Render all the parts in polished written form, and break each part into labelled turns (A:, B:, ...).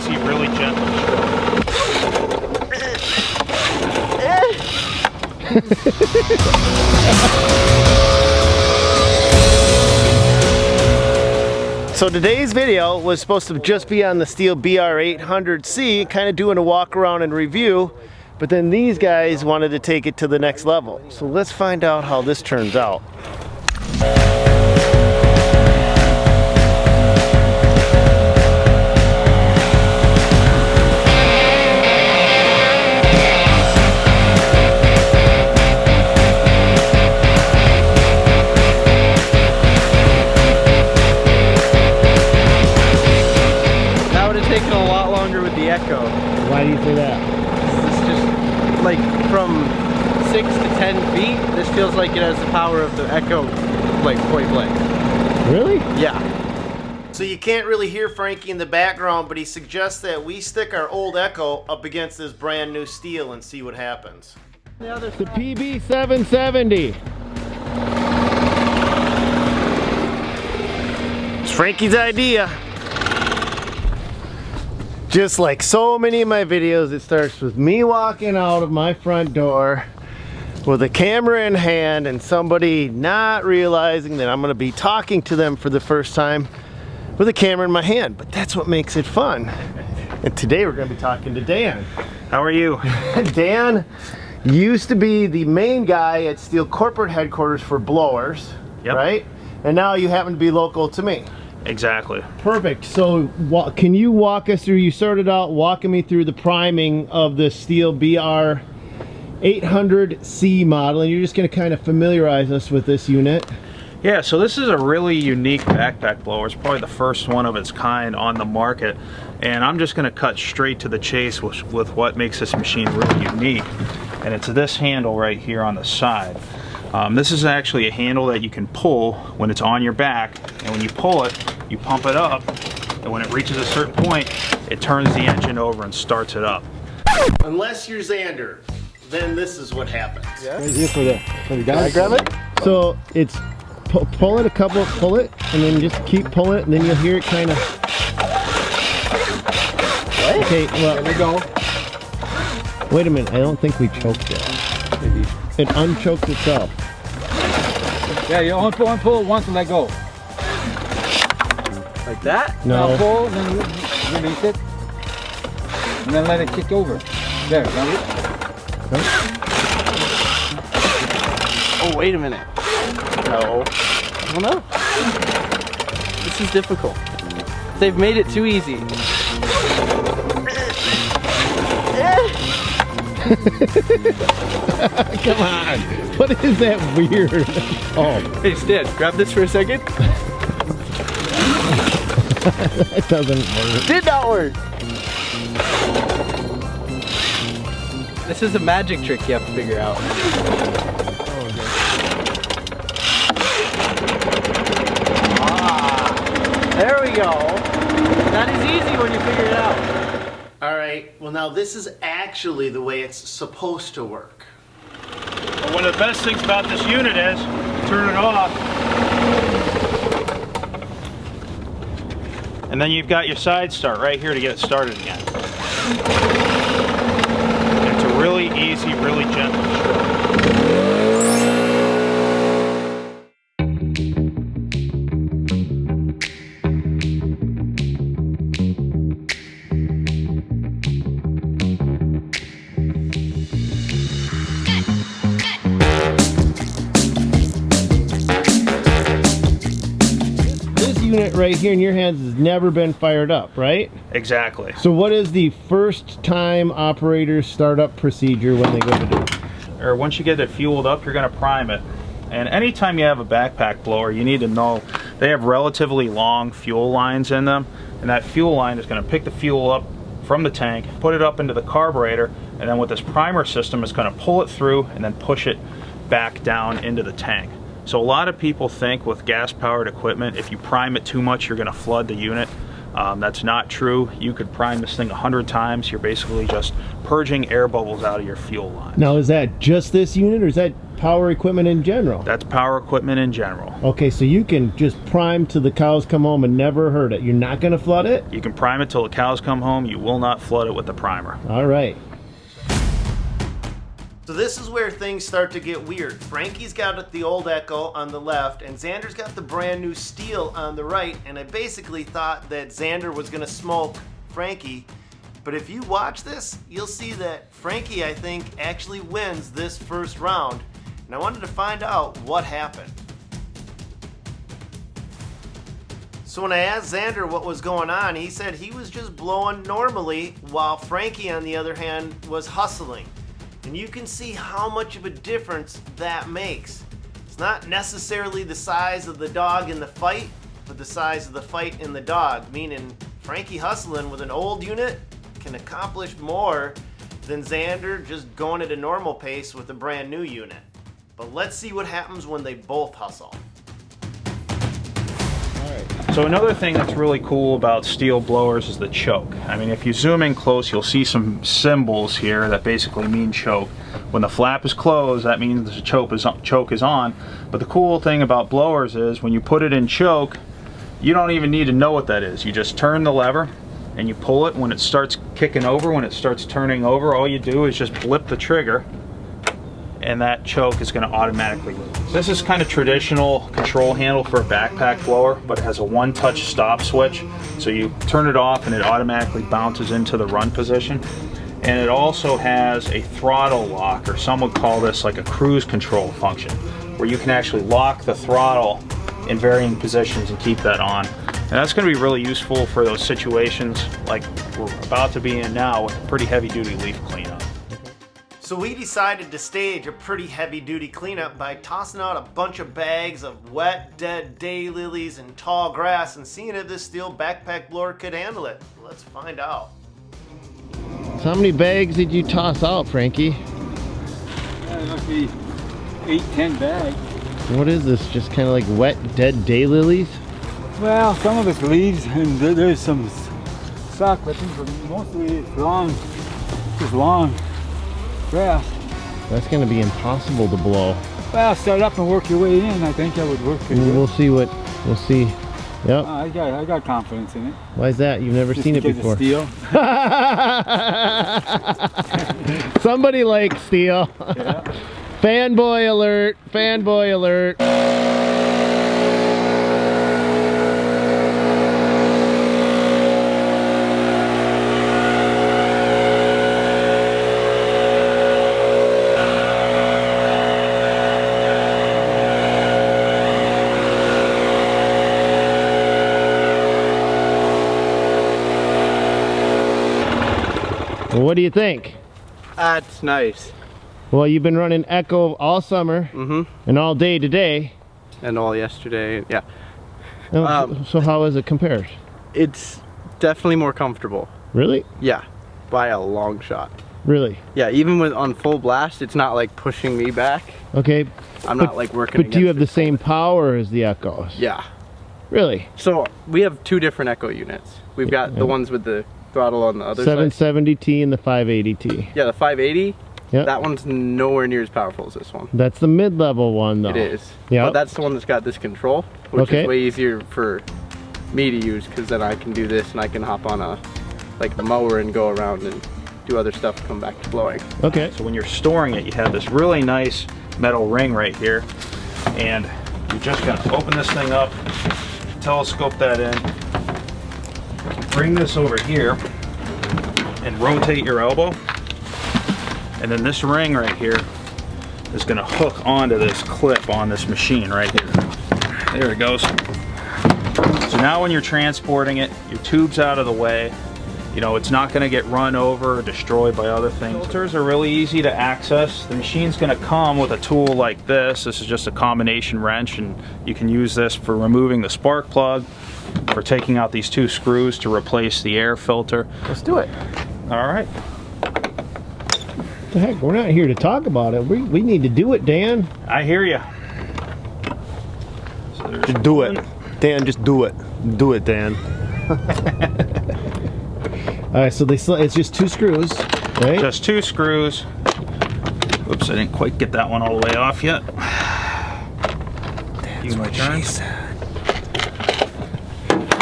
A: easy, really gentle stroke.
B: So today's video was supposed to just be on the Stihl BR 800C, kind of doing a walk around and review, but then these guys wanted to take it to the next level. So let's find out how this turns out.
C: Taking a lot longer with the Echo.
B: Why do you say that?
C: This is just like from 6 to 10 feet. This feels like it has the power of the Echo, like point blank.
B: Really?
C: Yeah.
B: So you can't really hear Frankie in the background, but he suggests that we stick our old Echo up against this brand new Stihl and see what happens. The PB 770. It's Frankie's idea. Just like so many of my videos, it starts with me walking out of my front door with a camera in hand and somebody not realizing that I'm going to be talking to them for the first time with a camera in my hand. But that's what makes it fun. And today we're going to be talking to Dan.
A: How are you?
B: Dan used to be the main guy at Stihl corporate headquarters for blowers,
A: Yep.
B: right? And now you happen to be local to me.
A: Exactly.
B: Perfect. So can you walk us through, you started out walking me through the priming of the Stihl BR 800C model, and you're just going to kind of familiarize us with this unit.
A: Yeah, so this is a really unique backpack blower. It's probably the first one of its kind on the market, and I'm just going to cut straight to the chase with what makes this machine really unique, and it's this handle right here on the side. This is actually a handle that you can pull when it's on your back, and when you pull it, you pump it up, and when it reaches a certain point, it turns the engine over and starts it up.
B: Unless you're Xander, then this is what happens.
C: Yeah.
D: Right here for the guys.
C: Can I grab it?
B: So it's pull it pull it, and then just keep pulling it, and then you'll hear it kind of. Okay, well,
C: There we go.
B: wait a minute, I don't think we choked it. It unchoked itself.
D: Yeah, you only pull it once and let go.
C: Like that?
B: No.
D: Now pull, then you release it, and then let it kick over. There, got it?
C: Oh, wait a minute. No. I don't know. This is difficult. They've made it too easy.
B: Come on, what is that weird? Oh,
C: Hey, Stan, grab this for a second.
B: that doesn't work.
C: Did not work. This is a magic trick you have to figure out. There we go. That is easy when you figure it out.
B: All right, well now this is actually the way it's supposed to work.
A: But one of the best things about this unit is, turn it off, and then you've got your side start right here to get it started again. It's a really easy, really gentle stroke.
B: Unit right here in your hands has never been fired up, right?
A: Exactly.
B: So what is the first time operator's startup procedure when they go to do it?
A: Or once you get it fueled up, you're going to prime it. And anytime you have a backpack blower, you need to know they have relatively long fuel lines in them, and that fuel line is going to pick the fuel up from the tank, put it up into the carburetor, and then with this primer system, it's going to pull it through and then push it back down into the tank. So a lot of people think with gas-powered equipment, if you prime it too much, you're going to flood the unit. That's not true. You could prime this thing 100 times. You're basically just purging air bubbles out of your fuel line.
B: Now, is that just this unit, or is that power equipment in general?
A: That's power equipment in general.
B: Okay, so you can just prime till the cows come home and never hurt it. You're not going to flood it?
A: You can prime it till the cows come home. You will not flood it with the primer.
B: All right. So this is where things start to get weird. Frankie's got the old Echo on the left, and Xander's got the brand new Stihl on the right, and I basically thought that Xander was gonna smoke Frankie, but if you watch this, you'll see that Frankie, I think, actually wins this first round, and I wanted to find out what happened. So when I asked Xander what was going on, he said he was just blowing normally, while Frankie, on the other hand, was hustling. And you can see how much of a difference that makes. It's not necessarily the size of the dog in the fight, but the size of the fight in the dog, meaning Frankie hustling with an old unit can accomplish more than Xander just going at a normal pace with a brand new unit. But let's see what happens when they both hustle.
A: So another thing that's really cool about Stihl blowers is the choke. I mean, if you zoom in close, you'll see some symbols here that basically mean choke. When the flap is closed, that means the choke is on. But the cool thing about blowers is when you put it in choke, you don't even need to know what that is. You just turn the lever and you pull it. When it starts kicking over, when it starts turning over, all you do is just blip the trigger and that choke is going to automatically release. This is kind of traditional control handle for a backpack blower, but it has a one-touch stop switch. So you turn it off and it automatically bounces into the run position. And it also has a throttle lock, or some would call this like a cruise control function, where you can actually lock the throttle in varying positions and keep that on. And that's going to be really useful for those situations like we're about to be in now with a pretty heavy-duty leaf cleanup.
B: So we decided to stage a pretty heavy-duty cleanup by tossing out a bunch of bags of wet, dead daylilies and tall grass and seeing if this Stihl backpack blower could handle it. Let's find out. So how many bags did you toss out, Frankie?
D: It must be 8-10 bags.
B: What is this? Just kind of like wet, dead daylilies?
D: Well, some of it's leaves and there's some sock clippings, but mostly it's long, just long grass.
B: That's going to be impossible to blow.
D: Well, start up and work your way in. I think that would work pretty good.
B: We'll see. Yep.
D: I got confidence in it.
B: Why is that? You've never seen it before.
D: Stihl.
B: Somebody likes Stihl.
D: Yeah.
B: Fanboy alert! Fanboy alert! Well, what do you think?
C: That's nice.
B: Well, you've been running Echo all summer and all day today.
C: And all yesterday, yeah.
B: So how is it compared?
C: It's definitely more comfortable.
B: Really?
C: Yeah, by a long shot.
B: Really?
C: Yeah, even with on full blast, it's not like pushing me back.
B: Okay.
C: I'm not like working.
B: But do you have the same power as the Echoes?
C: Yeah.
B: Really?
C: So we have two different Echo units. We've got the ones with the throttle on the other side.
B: 770T and the 580T.
C: Yeah, the 580.
B: Yep.
C: That one's nowhere near as powerful as this one.
B: That's the mid-level one, though.
C: It is.
B: Yeah.
C: But that's the one that's got this control, which is way easier for me to use, because then I can do this and I can hop on the mower and go around and do other stuff, come back to blowing.
B: Okay.
A: So when you're storing it, you have this really nice metal ring right here, and you're just going to open this thing up, telescope that in, bring this over here, and rotate your elbow. And then this ring right here is going to hook onto this clip on this machine right here. There it goes. So now when you're transporting it, your tube's out of the way. You know, it's not going to get run over or destroyed by other things. Filters are really easy to access. The machine's going to come with a tool like this. This is just a combination wrench, and you can use this for removing the spark plug, for taking out these two screws to replace the air filter.
C: Let's do it.
A: All right.
B: The heck, we're not here to talk about it. We need to do it, Dan.
A: I hear you. So
B: Just do it. Dan, just do it. Do it, Dan. All right, so it's just 2 screws, right?
A: Just 2 screws. Oops, I didn't quite get that one all the way off yet.
B: That's what she said.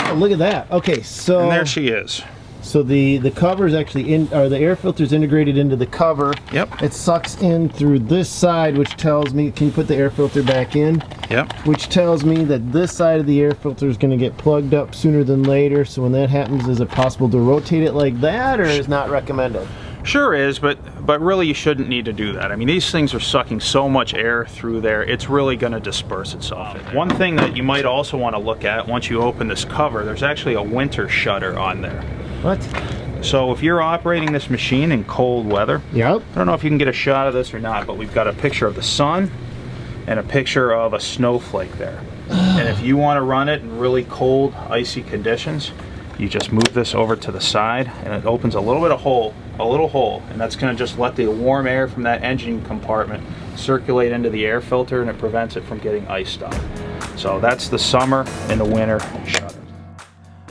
B: Oh, look at that. Okay, so
A: And there she is.
B: So the cover is actually in, or the air filter is integrated into the cover.
A: Yep.
B: It sucks in through this side, which tells me, can you put the air filter back in?
A: Yep.
B: Which tells me that this side of the air filter is going to get plugged up sooner than later. So when that happens, is it possible to rotate it like that, or is not recommended?
A: Sure is, but really you shouldn't need to do that. I mean, these things are sucking so much air through there, it's really going to disperse itself. One thing that you might also want to look at once you open this cover, there's actually a winter shutter on there.
B: What?
A: So if you're operating this machine in cold weather,
B: Yep.
A: I don't know if you can get a shot of this or not, but we've got a picture of the sun and a picture of a snowflake there. And if you want to run it in really cold, icy conditions, you just move this over to the side and it opens a little hole, and that's going to just let the warm air from that engine compartment circulate into the air filter, and it prevents it from getting iced up. So that's the summer and the winter shutter.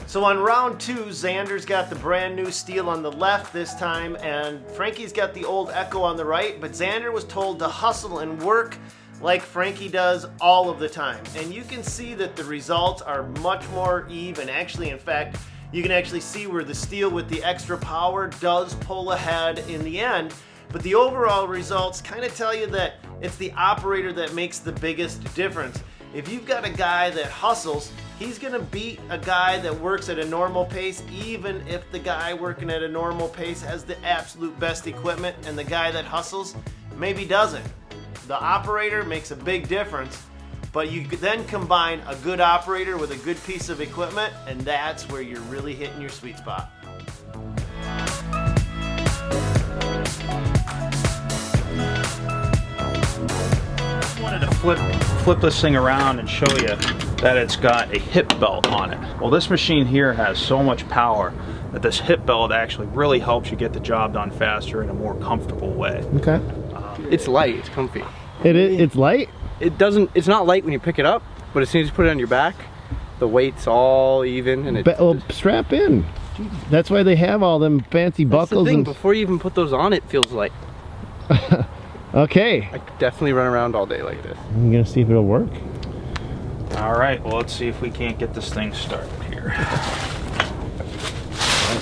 B: So on round 2, Xander's got the brand new Stihl on the left this time, and Frankie's got the old Echo on the right, but Xander was told to hustle and work like Frankie does all of the time. And you can see that the results are much more even. Actually, in fact, you can actually see where the Stihl with the extra power does pull ahead in the end, but the overall results kind of tell you that it's the operator that makes the biggest difference. If you've got a guy that hustles, he's gonna beat a guy that works at a normal pace, even if the guy working at a normal pace has the absolute best equipment and the guy that hustles maybe doesn't. The operator makes a big difference, but you then combine a good operator with a good piece of equipment, and that's where you're really hitting your sweet spot.
A: I wanted to flip this thing around and show you that it's got a hip belt on it. Well, this machine here has so much power that this hip belt actually really helps you get the job done faster in a more comfortable way.
B: Okay.
C: It's light, it's comfy.
B: It's light?
C: It's not light when you pick it up, but as soon as you put it on your back, the weight's all even, and
B: Well, strap in. That's why they have all them fancy buckles.
C: That's the thing,
B: and
C: before you even put those on, it feels light.
B: Okay.
C: I could definitely run around all day like this.
B: I'm gonna see if it'll work.
A: All right, well, let's see if we can't get this thing started here.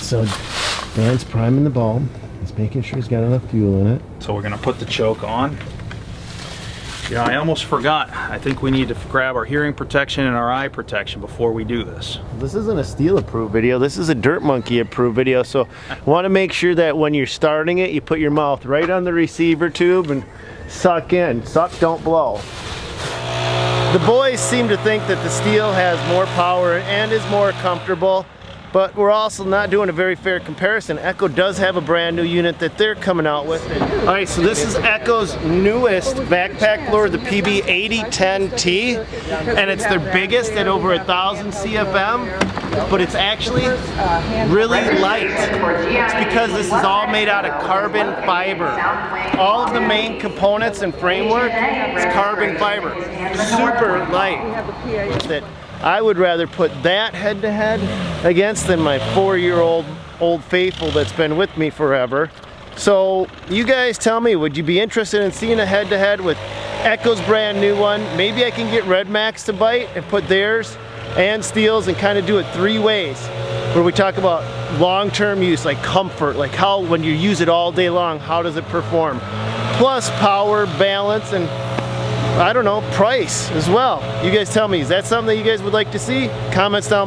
B: So Dan's priming the bulb. He's making sure he's got enough fuel in it.
A: So we're gonna put the choke on. You know, I almost forgot. I think we need to grab our hearing protection and our eye protection before we do this.
B: This isn't a Stihl approved video. This is a Dirt Monkey approved video. So want to make sure that when you're starting it, you put your mouth right on the receiver tube and suck in. Suck, don't blow. The boys seem to think that the Stihl has more power and is more comfortable, but we're also not doing a very fair comparison. Echo does have a brand new unit that they're coming out with. All right, so this is Echo's newest backpack blower, the PB8010T, and it's their biggest at over 1,000 CFM, but it's actually really light. It's because this is all made out of carbon fiber. All of the main components and framework is carbon fiber. Super light. That I would rather put that head-to-head against than my 4-year-old Old Faithful that's been with me forever. So you guys tell me, would you be interested in seeing a head-to-head with Echo's brand new one? Maybe I can get Red Max to bite and put theirs and Stihl's and kind of do it 3 ways, where we talk about long-term use, like comfort, like how when you use it all day long, how does it perform? Plus power, balance, and I don't know, price as well. You guys tell me, is that something that you guys would like to see? Comments down below.